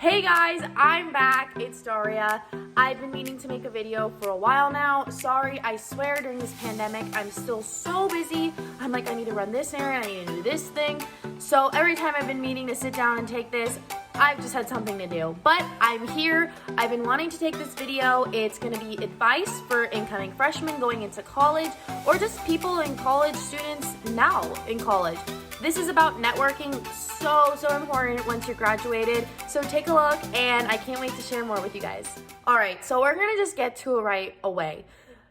Hey guys, I'm back. It's Daria. I've been meaning to make a video for a while now. Sorry, I swear during this pandemic, I'm still so busy. I'm like, I need to run this errand, I need to do this thing. So every time I've been meaning to sit down and take this, I've just had something to do. But I'm here. I've been wanting to take this video. It's gonna be advice for incoming freshmen going into college or just people in college, students now in college. This is about networking, so important once you're graduated. So take a look and I can't wait to share more with you guys. All right, so we're gonna just get to it right away.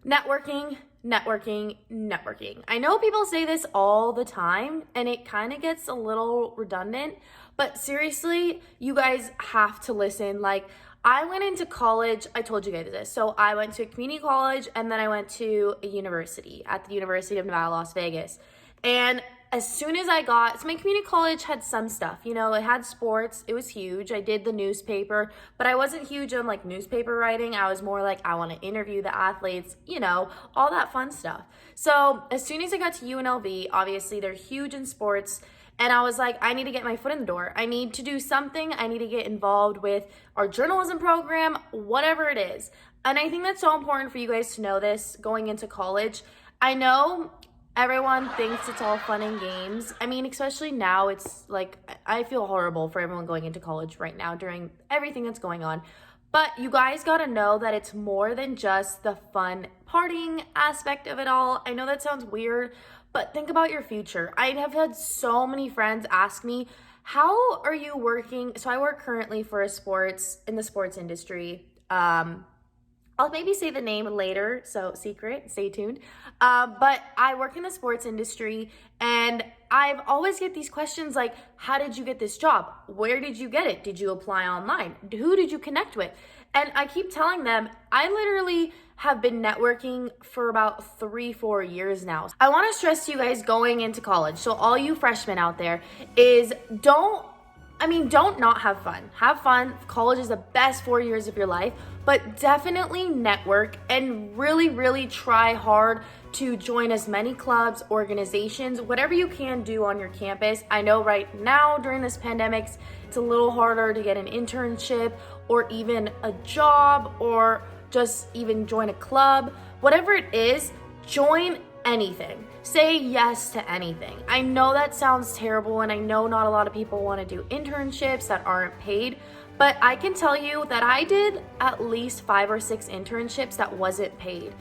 Networking. I know people say this all the time and it kind of gets a little redundant, but seriously, you guys have to listen. Like, I went into college, I told you guys this. So I went to a community college and then I went to a university at the University of Nevada, Las Vegas. And as soon as I got, so my community college had some stuff, you know, it had sports, it was huge. I did the newspaper, but I wasn't huge on like newspaper writing. I was more like, I want to interview the athletes, you know, all that fun stuff. So as soon as I got to UNLV, obviously they're huge in sports. And I was like, I need to get my foot in the door. I need to do something. I need to get involved with our journalism program, whatever it is. And I think that's so important for you guys to know this going into college. I know everyone thinks it's all fun and games. I mean, especially now, it's like, I feel horrible for everyone going into college right now during everything that's going on. But you guys gotta know that it's more than just the fun partying aspect of it all. I know that sounds weird, but think about your future. I have had so many friends ask me, how are you working? So I work currently for in the sports industry. I'll maybe say the name later, so secret, stay tuned. But I work in the sports industry and I've always get these questions like, how did you get this job? Where did you get it? Did you apply online? Who did you connect with? And I keep telling them, I literally have been networking for about 3-4 years now. I wanna stress to you guys going into college, so all you freshmen out there, is don't not have fun. Have fun. College is the best 4 years of your life, but definitely network and really try hard to join as many clubs, organizations, whatever you can do on your campus. I know right now during this pandemic, it's a little harder to get an internship or even a job or just even join a club. Whatever it is, join anything. Say yes to anything. I know that sounds terrible and I know not a lot of people want to do internships that aren't paid, but I can tell you that I did at least 5 or 6 internships that wasn't paid.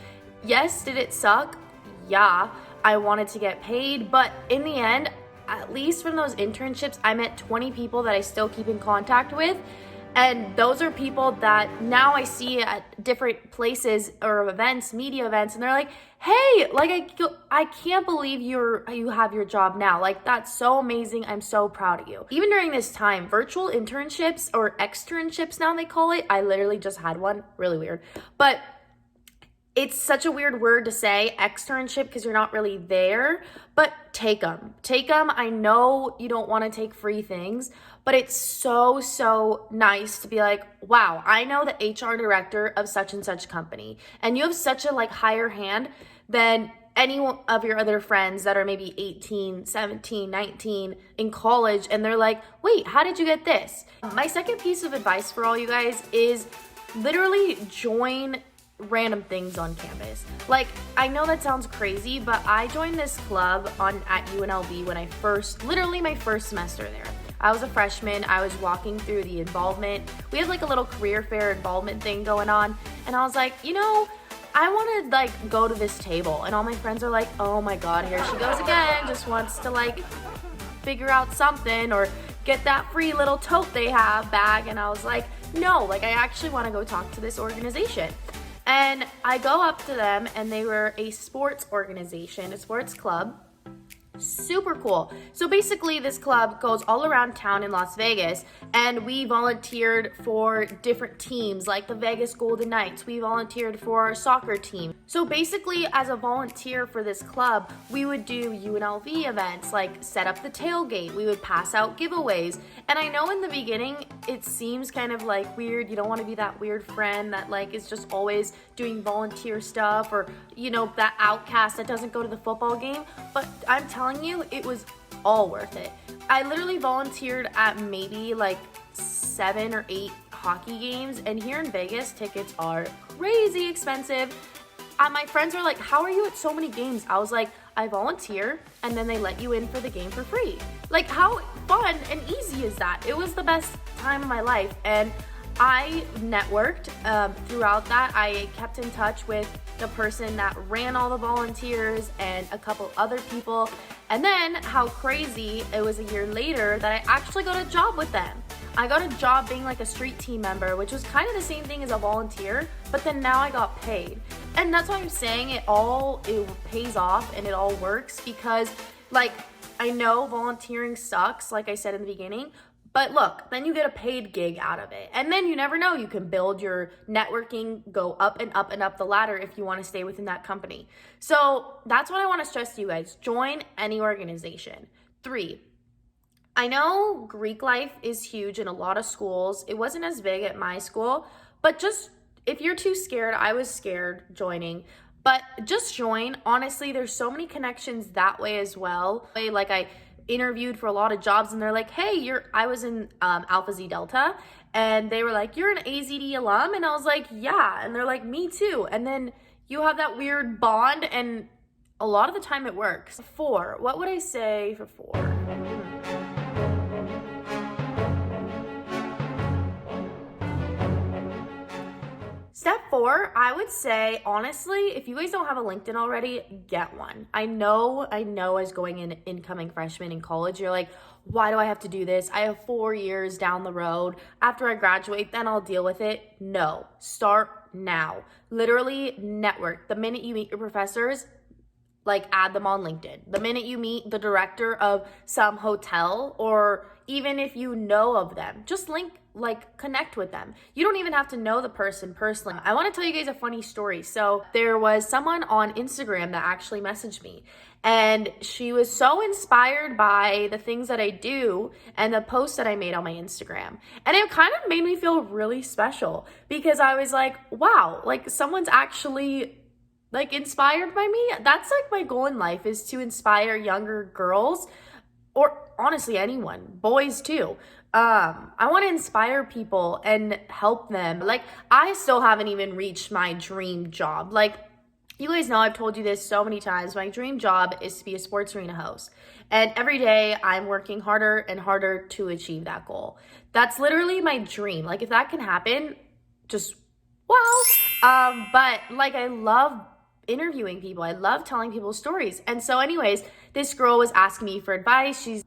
Yes, did it suck? Yeah, I wanted to get paid, but in the end, at least from those internships, I met 20 people that I still keep in contact with. And those are people that now I see at different places or events, media events, and they're like, hey, like I can't believe you have your job now. Like, that's so amazing. I'm so proud of you. Even during this time, virtual internships or externships now they call it. I literally just had one, really weird. But it's such a weird word to say, externship, because you're not really there, but take them. Take them. I know you don't want to take free things, but it's so nice to be like, wow, I know the HR director of such and such company, and you have such a like higher hand than any of your other friends that are maybe 18, 17, 19 in college, and they're like, wait, how did you get this? My second piece of advice for all you guys is literally join random things on campus. Like, I know that sounds crazy, but I joined this club at UNLV when literally my first semester there. I was a freshman. I was walking through the involvement. We had like a little career fair involvement thing going on, and I was like, you know, I want to like go to this table, and all my friends are like, oh my god, here she goes again, just wants to like figure out something or get that free little tote they have bag. And I was like, no, like I actually want to go talk to this organization. And I go up to them, and they were a sports organization, a sports club. Super cool. So basically this club goes all around town in Las Vegas, and we volunteered for different teams like the Vegas Golden Knights. We volunteered for our soccer team. So basically as a volunteer for this club, we would do UNLV events like set up the tailgate. We would pass out giveaways. And I know in the beginning it seems kind of like weird. You don't want to be that weird friend that like is just always doing volunteer stuff, or you know, that outcast that doesn't go to the football game. But I'm telling you, it was all worth it. I literally volunteered at maybe like 7 or 8 hockey games, and here in Vegas, tickets are crazy expensive. My friends were like, how are you at so many games? I was like, I volunteer, and then they let you in for the game for free. Like, how fun and easy is that? It was the best time of my life, and I networked throughout that. I kept in touch with the person that ran all the volunteers and a couple other people. And then how crazy, it was a year later that I actually got a job with them. I got a job being like a street team member, which was kind of the same thing as a volunteer, but then now I got paid. And that's why I'm saying it pays off and it all works, because like, I know volunteering sucks, like I said in the beginning, but look, then you get a paid gig out of it. And then you never know, you can build your networking, go up and up and up the ladder if you want to stay within that company. So that's what I want to stress to you guys. Join any organization. 3, I know Greek life is huge in a lot of schools. It wasn't as big at my school, but just if you're too scared, I was scared joining, but just join. Honestly, there's so many connections that way as well. Like I interviewed for a lot of jobs and they're like, hey, I was in Alpha Zeta Delta, and they were like, you're an AZD alum? And I was like, yeah. And they're like, me too. And then you have that weird bond, and a lot of the time it works. 4, what would I say for 4? Step 4, I would say, honestly, if you guys don't have a LinkedIn already, get one. I know as going in incoming freshman in college, you're like, why do I have to do this? I have 4 years down the road. After I graduate, then I'll deal with it. No, start now. Literally network. The minute you meet your professors, like add them on LinkedIn. The minute you meet the director of some hotel, or even if you know of them, just connect with them. You don't even have to know the person personally. I want to tell you guys a funny story. So there was someone on Instagram that actually messaged me, and she was so inspired by the things that I do and the posts that I made on my Instagram. And it kind of made me feel really special, because I was like, wow, like someone's actually like inspired by me. That's like my goal in life, is to inspire younger girls, or honestly anyone, boys too. I want to inspire people and help them. Like, I still haven't even reached my dream job. Like, you guys know, I've told you this so many times. My dream job is to be a sports arena host. And every day I'm working harder and harder to achieve that goal. That's literally my dream. Like, if that can happen, just wow. But like, I love interviewing people. I love telling people stories. And so anyways, this girl was asking me for advice. She's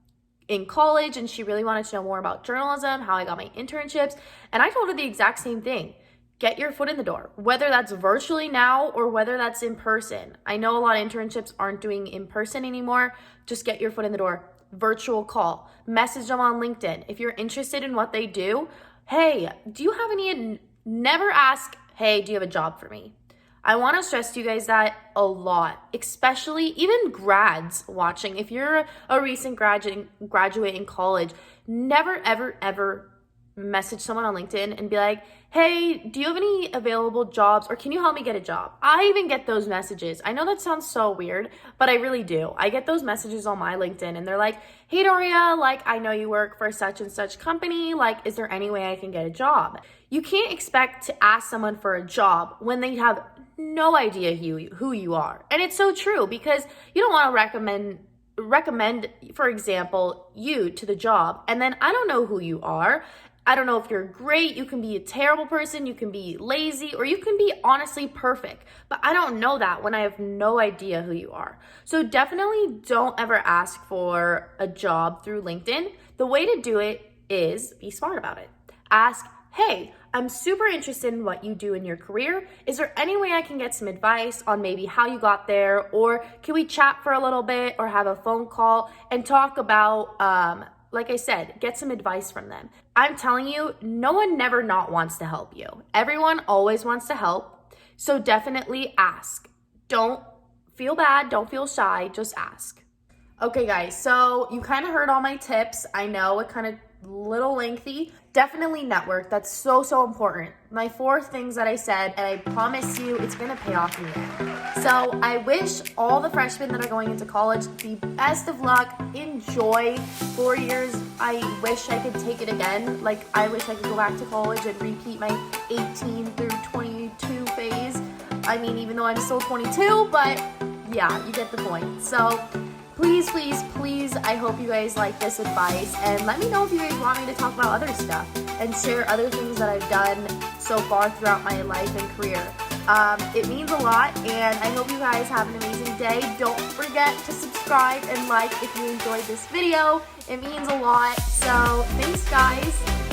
in college and she really wanted to know more about journalism, how I got my internships. And I told her the exact same thing. Get your foot in the door, whether that's virtually now or whether that's in person. I know a lot of internships aren't doing in person anymore. Just get your foot in the door. Virtual call, message them on LinkedIn. If you're interested in what they do, hey, do you have any, never ask, hey, do you have a job for me? I want to stress to you guys that a lot, especially even grads watching. If you're a recent graduate in college, never, ever, ever message someone on LinkedIn and be like, hey, do you have any available jobs, or can you help me get a job? I even get those messages. I know that sounds so weird, but I really do. I get those messages on my LinkedIn and they're like, hey, Darya, like, I know you work for such and such company. Like, is there any way I can get a job? You can't expect to ask someone for a job when they have no idea who you are. And it's so true, because you don't want to recommend, for example, you to the job, and then I don't know who you are. I don't know if you're great. You can be a terrible person, you can be lazy, or you can be honestly perfect. But I don't know that when I have no idea who you are. So definitely don't ever ask for a job through LinkedIn. The way to do it is be smart about it. Ask, hey, I'm super interested in what you do in your career. Is there any way I can get some advice on maybe how you got there? Or can we chat for a little bit or have a phone call and talk about, like I said, get some advice from them. I'm telling you, no one never not wants to help you. Everyone always wants to help. So definitely ask. Don't feel bad. Don't feel shy. Just ask. Okay, guys, so you kind of heard all my tips. I know it kind of little lengthy. Definitely network. That's so, so important. My 4 things that I said, and I promise you it's gonna pay off in the end. So I wish all the freshmen that are going into college the best of luck. Enjoy 4 years. I wish I could take it again. Like, I wish I could go back to college and repeat my 18 through 22 phase. I mean, even though I'm still 22, but yeah, you get the point. So please, please, please, I hope you guys like this advice, and let me know if you guys want me to talk about other stuff and share other things that I've done so far throughout my life and career. It means a lot, and I hope you guys have an amazing day. Don't forget to subscribe and like if you enjoyed this video. It means a lot. So thanks, guys.